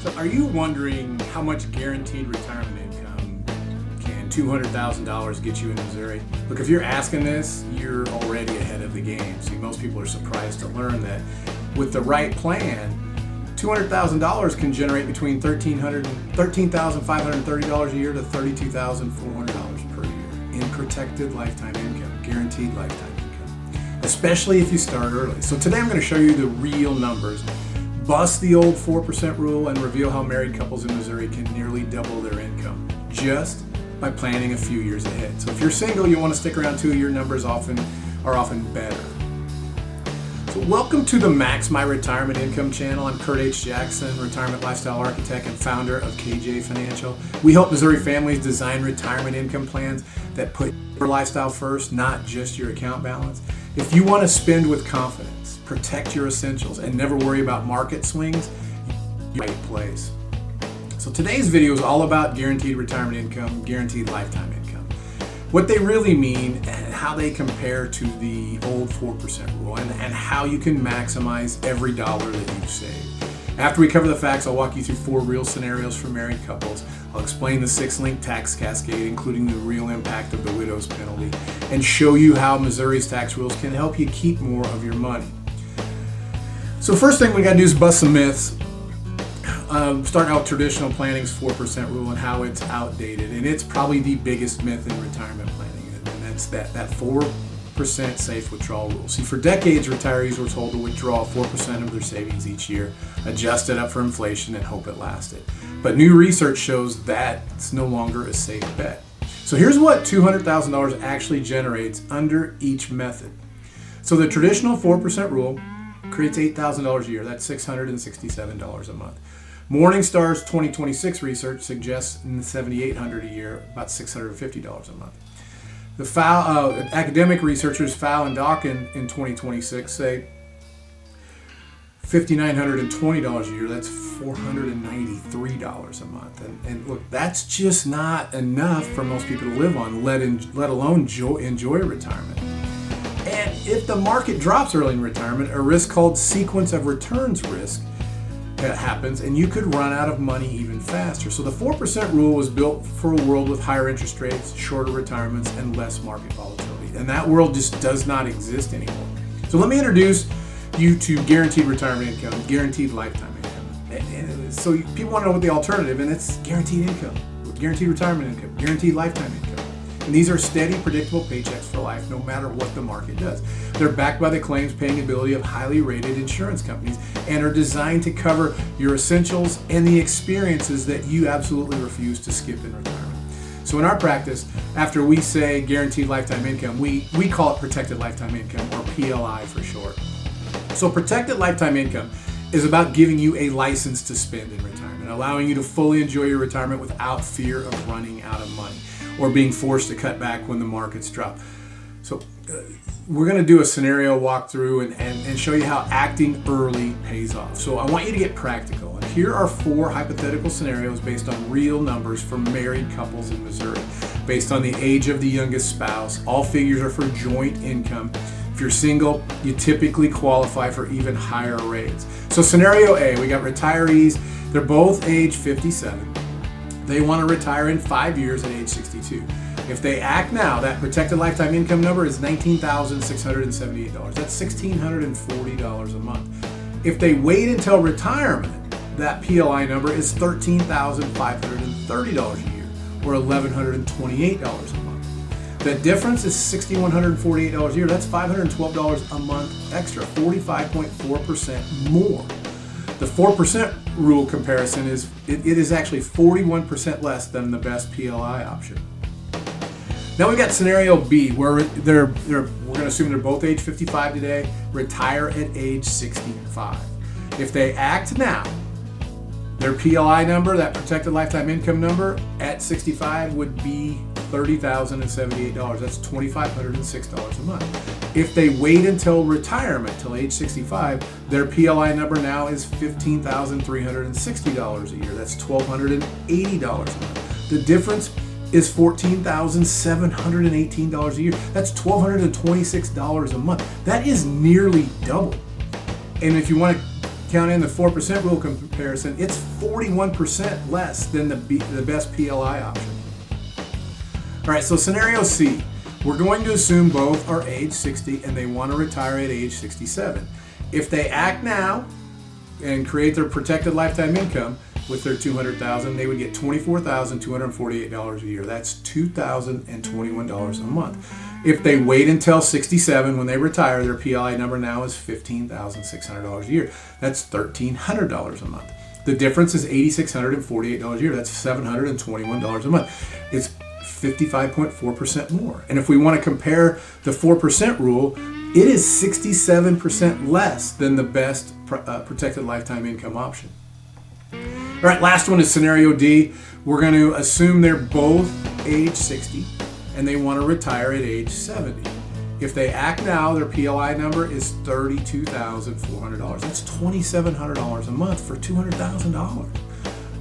So are you wondering how much guaranteed retirement income can $200,000 get you in Missouri? Look, if you're asking this, you're already ahead of the game. See, most people are surprised to learn that with the right plan, $200,000 can generate between $13,530 a year to $32,400 per year in protected lifetime income, guaranteed lifetime income, especially if you start early. So today I'm going to show you the real numbers, bust the old 4% rule, and reveal how married couples in Missouri can nearly double their income just by planning a few years ahead. So if you're single, you want to stick around too. Your numbers are often better. So welcome to the Max My Retirement Income channel. I'm Kurt H. Jackson, retirement lifestyle architect and founder of KJ Financial. We help Missouri families design retirement income plans that put your lifestyle first, not just your account balance. If you want to spend with confidence, protect your essentials, and never worry about market swings, you're in the right place. So today's video is all about guaranteed retirement income, guaranteed lifetime income. What they really mean and how they compare to the old 4% rule and how you can maximize every dollar that you've saved. After we cover the facts, I'll walk you through 4 real scenarios for married couples. I'll explain the 6-link tax cascade, including the real impact of the widow's penalty, and show you how Missouri's tax rules can help you keep more of your money. So first thing we got to do is bust some myths. Starting out with traditional planning's 4% rule and how it's outdated. And it's probably the biggest myth in retirement planning. And that's that 4% safe withdrawal rule. See, for decades, retirees were told to withdraw 4% of their savings each year, adjust it up for inflation, and hope it lasted. But new research shows that it's no longer a safe bet. So here's what $200,000 actually generates under each method. So the traditional 4% rule creates $8,000 a year. That's $667 a month. Morningstar's 2026 research suggests $7,800 a year, about $650 a month. The academic researchers Fow and Dawkin in 2026 say $5,920 a year. That's $493 a month. And look, that's just not enough for most people to live on, let alone enjoy retirement. And if the market drops early in retirement, a risk called sequence of returns risk that happens, and you could run out of money even faster. So the 4% rule was built for a world with higher interest rates, shorter retirements, and less market volatility. And that world just does not exist anymore. So let me introduce you to guaranteed retirement income, guaranteed lifetime income. And so people want to know what the alternative, and it's guaranteed income, guaranteed retirement income, guaranteed lifetime income. And these are steady, predictable paychecks for life, no matter what the market does. They're backed by the claims-paying ability of highly rated insurance companies and are designed to cover your essentials and the experiences that you absolutely refuse to skip in retirement. So in our practice, after we say guaranteed lifetime income, we call it protected lifetime income, or PLI for short. So protected lifetime income is about giving you a license to spend in retirement, allowing you to fully enjoy your retirement without fear of running out of money or being forced to cut back when the markets drop. So we're going to do a scenario walkthrough and show you how acting early pays off. So I want you to get practical. And here are 4 hypothetical scenarios based on real numbers for married couples in Missouri, based on the age of the youngest spouse. All figures are for joint income. If you're single, you typically qualify for even higher rates. So scenario A, we got retirees. They're both age 57. They want to retire in 5 years at age 62. If they act now, that protected lifetime income number is $19,678. That's $1,640 a month. If they wait until retirement, that PLI number is $13,530 a year, or $1,128 a month. The difference is $6,148 a year. That's $512 a month extra, 45.4% more. The 4% rule comparison is it is actually 41% less than the best PLI option. Now we got scenario B, where we're going to assume they're both age 55 today, retire at age 65. If they act now, their PLI number, that protected lifetime income number, at 65 would be $30,078. That's $2,506 a month. If they wait until retirement, till age 65, their PLI number now is $15,360 a year. That's $1,280 a month. The difference is $14,718 a year. That's $1,226 a month. That is nearly double. And if you want to count in the 4% rule comparison, it's 41% less than the best PLI option. All right, so scenario C, we're going to assume both are age 60 and they want to retire at age 67. If they act now and create their protected lifetime income with their $200,000, they would get $24,248 a year. That's $2,021 a month. If they wait until 67 when they retire, their PLI number now is $15,600 a year. That's $1,300 a month. The difference is $8,648 a year. That's $721 a month. It's 55.4% more. And if we want to compare the 4% rule, it is 67% less than the best protected lifetime income option. All right, last one is scenario D. We're going to assume they're both age 60 and they want to retire at age 70. If they act now, their PLI number is $32,400. That's $2,700 a month for $200,000.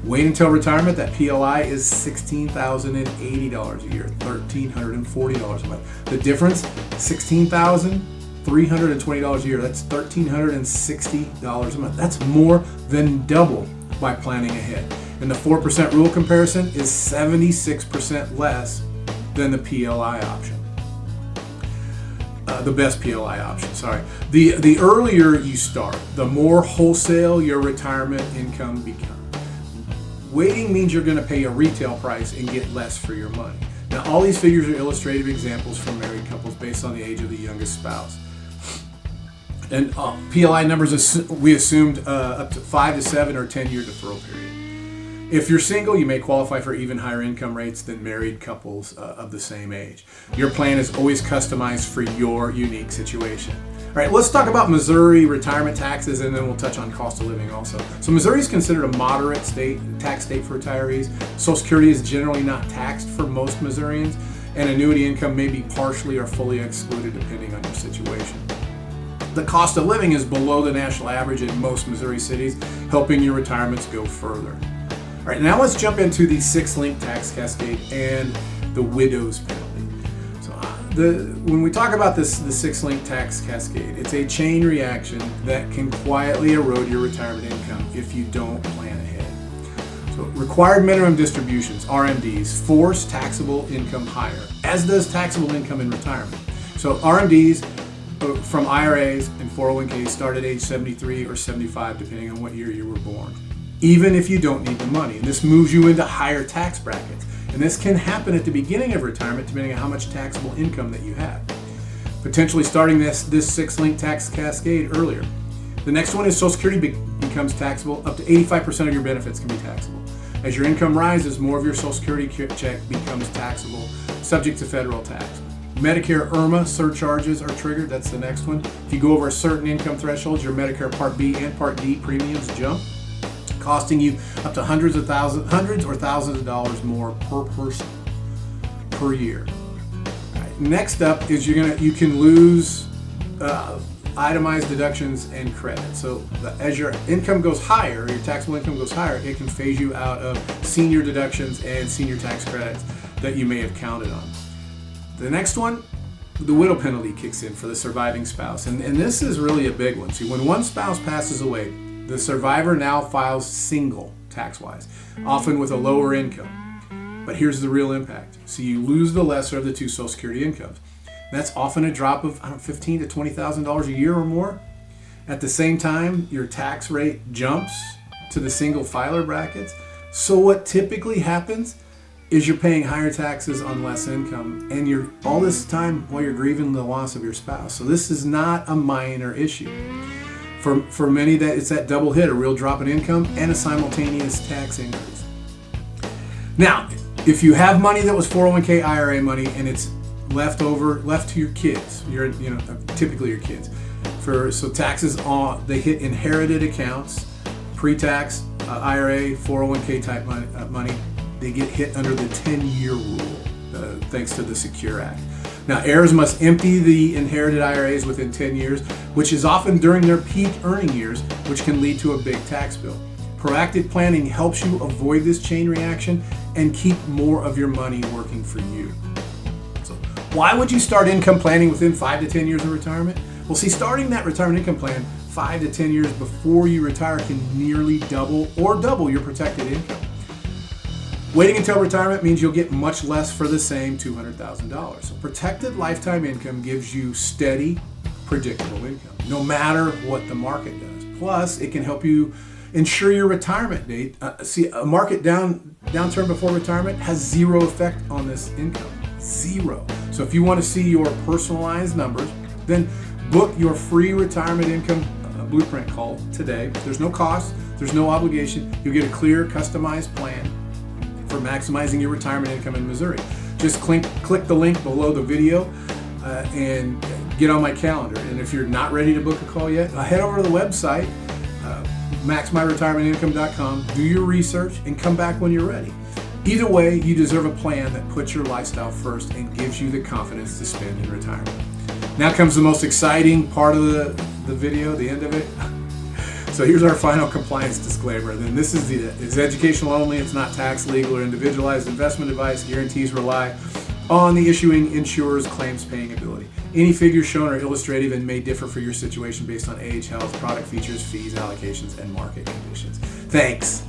Wait until retirement, that PLI is $16,080 a year, $1,340 a month. The difference, $16,320 a year. That's $1,360 a month. That's more than double by planning ahead. And the 4% rule comparison is 76% less than the PLI option. The best PLI option, sorry. The earlier you start, the more wholesale your retirement income becomes. Waiting means you're going to pay a retail price and get less for your money. Now, all these figures are illustrative examples for married couples based on the age of the youngest spouse. And PLI numbers, we assumed up to 5 to 7 or 10-year deferral period. If you're single, you may qualify for even higher income rates than married couples of the same age. Your plan is always customized for your unique situation. All right, let's talk about Missouri retirement taxes, and then we'll touch on cost of living also. So Missouri is considered a moderate tax state for retirees. Social Security is generally not taxed for most Missourians, and annuity income may be partially or fully excluded depending on your situation. The cost of living is below the national average in most Missouri cities, helping your retirements go further. All right, now let's jump into the 6-link tax cascade and the widow's penalty. When we talk about the 6-link tax cascade, it's a chain reaction that can quietly erode your retirement income if you don't plan ahead. So required minimum distributions, RMDs, force taxable income higher, as does taxable income in retirement. So RMDs from IRAs and 401ks start at age 73 or 75, depending on what year you were born, even if you don't need the money. And this moves you into higher tax brackets. And this can happen at the beginning of retirement, depending on how much taxable income that you have. Potentially starting this 6-link tax cascade earlier. The next one is Social Security becomes taxable. Up to 85% of your benefits can be taxable. As your income rises, more of your Social Security check becomes taxable, subject to federal tax. Medicare IRMA surcharges are triggered. That's the next one. If you go over a certain income threshold, your Medicare Part B and Part D premiums jump, costing you up to hundreds or thousands of dollars more per person per year. Right. Next up is you can lose itemized deductions and credit. So as your income goes higher, your taxable income goes higher, it can phase you out of senior deductions and senior tax credits that you may have counted on. The next one, the widow penalty kicks in for the surviving spouse. And this is really a big one. See, when one spouse passes away, the survivor now files single tax-wise, often with a lower income. But here's the real impact. So you lose the lesser of the two Social Security incomes. That's often a drop of $15,000 to $20,000 a year or more. At the same time, your tax rate jumps to the single filer brackets. So what typically happens is you're paying higher taxes on less income, and you're all this time while you're grieving the loss of your spouse. So this is not a minor issue. For many, it's that double hit, a real drop in income and a simultaneous tax increase. Now, if you have money that was 401k IRA money and it's left to your kids, typically your kids. So taxes they hit inherited accounts, pre-tax IRA, 401k type money. They get hit under the 10-year rule, thanks to the Secure Act. Now, heirs must empty the inherited IRAs within 10 years, which is often during their peak earning years, which can lead to a big tax bill. Proactive planning helps you avoid this chain reaction and keep more of your money working for you. So, why would you start income planning within 5 to 10 years of retirement? Well, see, starting that retirement income plan 5 to 10 years before you retire can nearly double your protected income. Waiting until retirement means you'll get much less for the same $200,000. So protected lifetime income gives you steady, predictable income, no matter what the market does. Plus, it can help you ensure your retirement date. See, a market downturn before retirement has zero effect on this income. Zero. So if you want to see your personalized numbers, then book your free retirement income blueprint call today. There's no cost, there's no obligation. You'll get a clear, customized plan for maximizing your retirement income in Missouri. Just click the link below the video and get on my calendar. And if you're not ready to book a call yet, head over to the website, maxmyretirementincome.com, do your research, and come back when you're ready. Either way, you deserve a plan that puts your lifestyle first and gives you the confidence to spend in retirement. Now comes the most exciting part of the video, the end of it. So here's our final compliance disclaimer. Then this is it's educational only. It's not tax, legal, or individualized investment advice. Guarantees rely on the issuing insurer's claims paying ability. Any figures shown are illustrative and may differ for your situation based on age, health, product features, fees, allocations, and market conditions. Thanks.